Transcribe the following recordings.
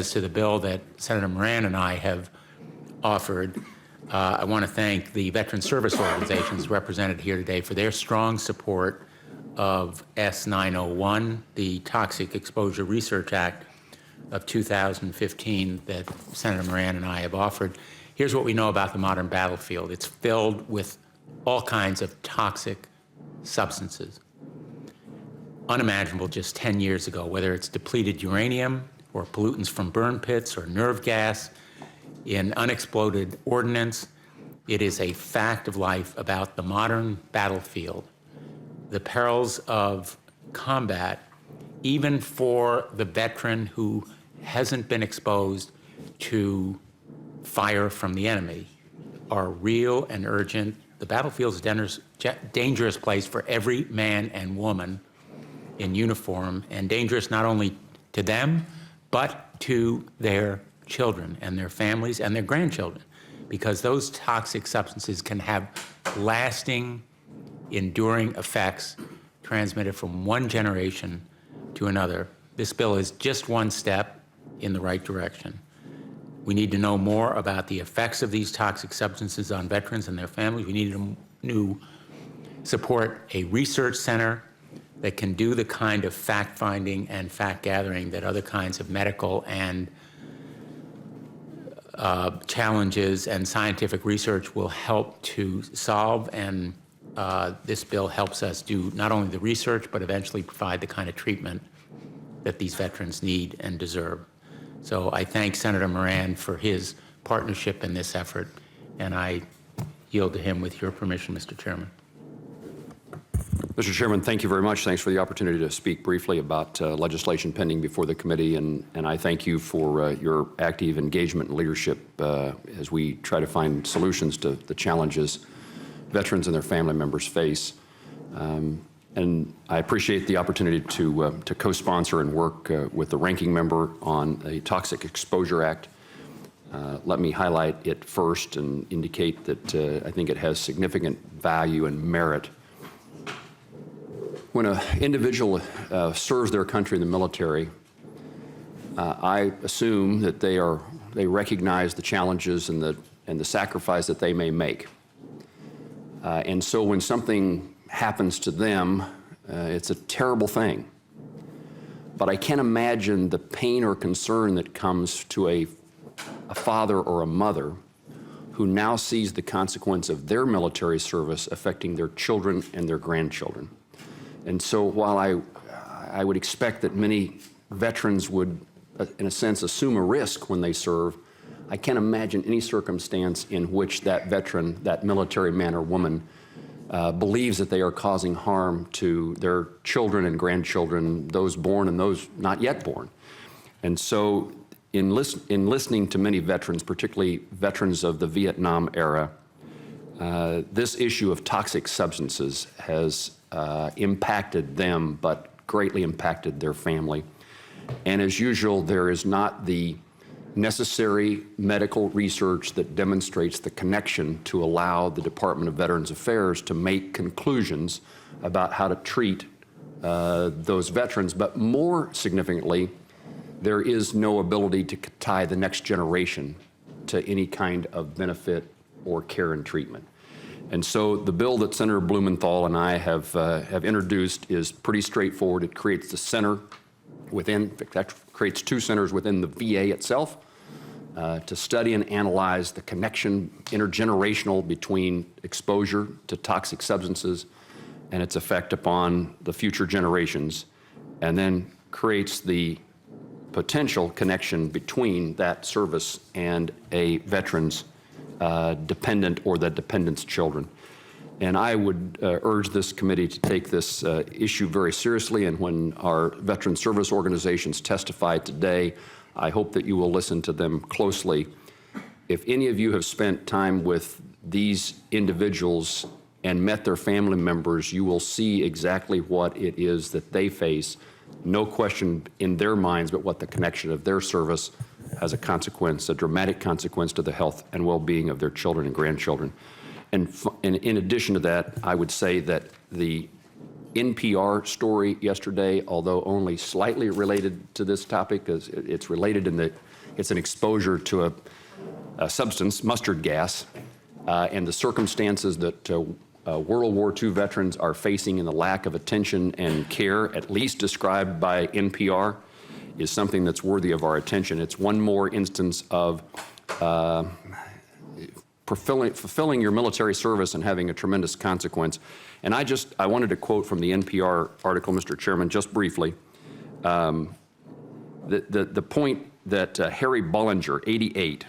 as to the bill that Senator Moran and I have offered, I want to thank the veteran service organizations represented here today for their strong support of S901, the Toxic Exposure Research Act of 2015 that Senator Moran and I have offered. Here's what we know about the modern battlefield. It's filled with all kinds of toxic substances, unimaginable just 10 years ago, whether it's depleted uranium or pollutants from burn pits or nerve gas in unexploded ordnance. It is a fact of life about the modern battlefield, the perils of combat, even for the veteran who hasn't been exposed to fire from the enemy, are real and urgent. The battlefield is a dangerous place for every man and woman in uniform, and dangerous not only to them, but to their children and their families and their grandchildren, because those toxic substances can have lasting, enduring effects transmitted from one generation to another. This bill is just one step in the right direction. We need to know more about the effects of these toxic substances on veterans and their families. We need to support a research center that can do the kind of fact-finding and fact-gathering that other kinds of medical and challenges and scientific research will help to solve, and this bill helps us do not only the research, but eventually provide the kind of treatment that these veterans need and deserve. So I thank Senator Moran for his partnership in this effort, and I yield to him with your permission, Mr. Chairman. Mr. Chairman, thank you very much. Thanks for the opportunity to speak briefly about legislation pending before the committee, and I thank you for your active engagement and leadership as we try to find solutions to the challenges veterans and their family members face. And I appreciate the opportunity to co-sponsor and work with the ranking member on the Toxic Exposure Act. Let me highlight it first and indicate that I think it has significant value and merit. When an individual serves their country in the military, I assume that they recognize the challenges and the sacrifice that they may make. And so when something happens to them, it's a terrible thing. But I can't imagine the pain or concern that comes to a father or a mother who now sees the consequence of their military service affecting their children and their grandchildren. And so while I would expect that many veterans would, in a sense, assume a risk when they serve, I can't imagine any circumstance in which that veteran, that military man or woman, believes that they are causing harm to their children and grandchildren, those born and those not yet born. And so in listening to many veterans, particularly veterans of the Vietnam era, this issue of toxic substances has impacted them, but greatly impacted their family. And as usual, there is not the necessary medical research that demonstrates the connection to allow the Department of Veterans Affairs to make conclusions about how to treat those veterans. But more significantly, there is no ability to tie the next generation to any kind of benefit or care and treatment. And so the bill that Senator Blumenthal and I have introduced is pretty straightforward. It creates the center within, that creates two centers within the VA itself to study and analyze the connection intergenerational between exposure to toxic substances and its effect upon the future generations, and then creates the potential connection between that service and a veteran's dependent or the dependent's children. And I would urge this committee to take this issue very seriously, and when our veteran service organizations testify today, I hope that you will listen to them closely. If any of you have spent time with these individuals and met their family members, you will see exactly what it is that they face. No question in their minds but what the connection of their service has a consequence, a dramatic consequence to the health and well-being of their children and grandchildren. And in addition to that, I would say that the NPR story yesterday, although only slightly related to this topic, because it's related in that it's an exposure to a substance, mustard gas, and the circumstances that World War II veterans are facing and the lack of attention and care, at least described by NPR, is something that's worthy of our attention. It's one more instance of fulfilling your military service and having a tremendous consequence. And I wanted to quote from the NPR article, Mr. Chairman, just briefly, the point that Harry Bollinger, 88,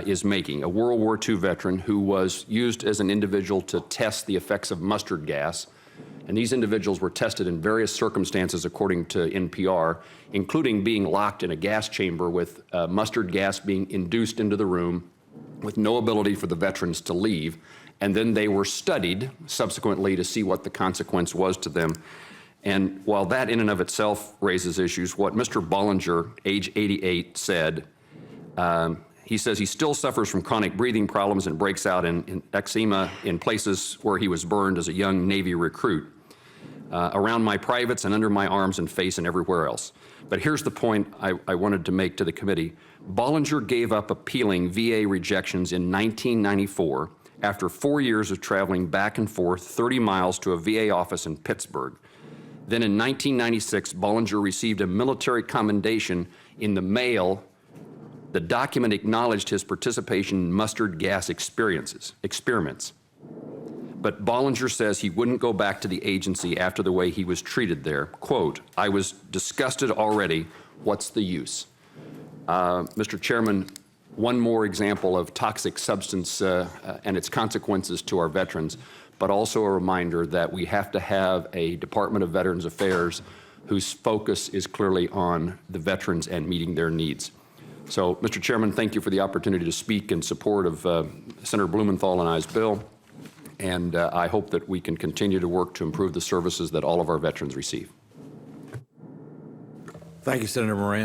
is making, a World War II veteran who was used as an individual to test the effects of mustard gas. And these individuals were tested in various circumstances, according to NPR, including being locked in a gas chamber with mustard gas being induced into the room with no ability for the veterans to leave. And then they were studied subsequently to see what the consequence was to them. And while that in and of itself raises issues, what Mr. Bollinger, age 88, said, he says he still suffers from chronic breathing problems and breaks out in eczema in places where he was burned as a young Navy recruit, around my privates and under my arms and face and everywhere else. But here's the point I wanted to make to the committee. Bollinger gave up appealing VA rejections in 1994 after 4 years of traveling back and forth 30 miles to a VA office in Pittsburgh. Then in 1996, Bollinger received a military commendation in the mail. The document acknowledged his participation in mustard gas experiments. But Bollinger says he wouldn't go back to the agency after the way he was treated there. Quote, "I was disgusted already. What's the use?" Mr. Chairman, one more example of toxic substance and its consequences to our veterans, but also a reminder that we have to have a Department of Veterans Affairs whose focus is clearly on the veterans and meeting their needs. So, Mr. Chairman, thank you for the opportunity to speak in support of Senator Blumenthal and I's bill, and I hope that we can continue to work to improve the services that all of our veterans receive. Thank you, Senator Moran.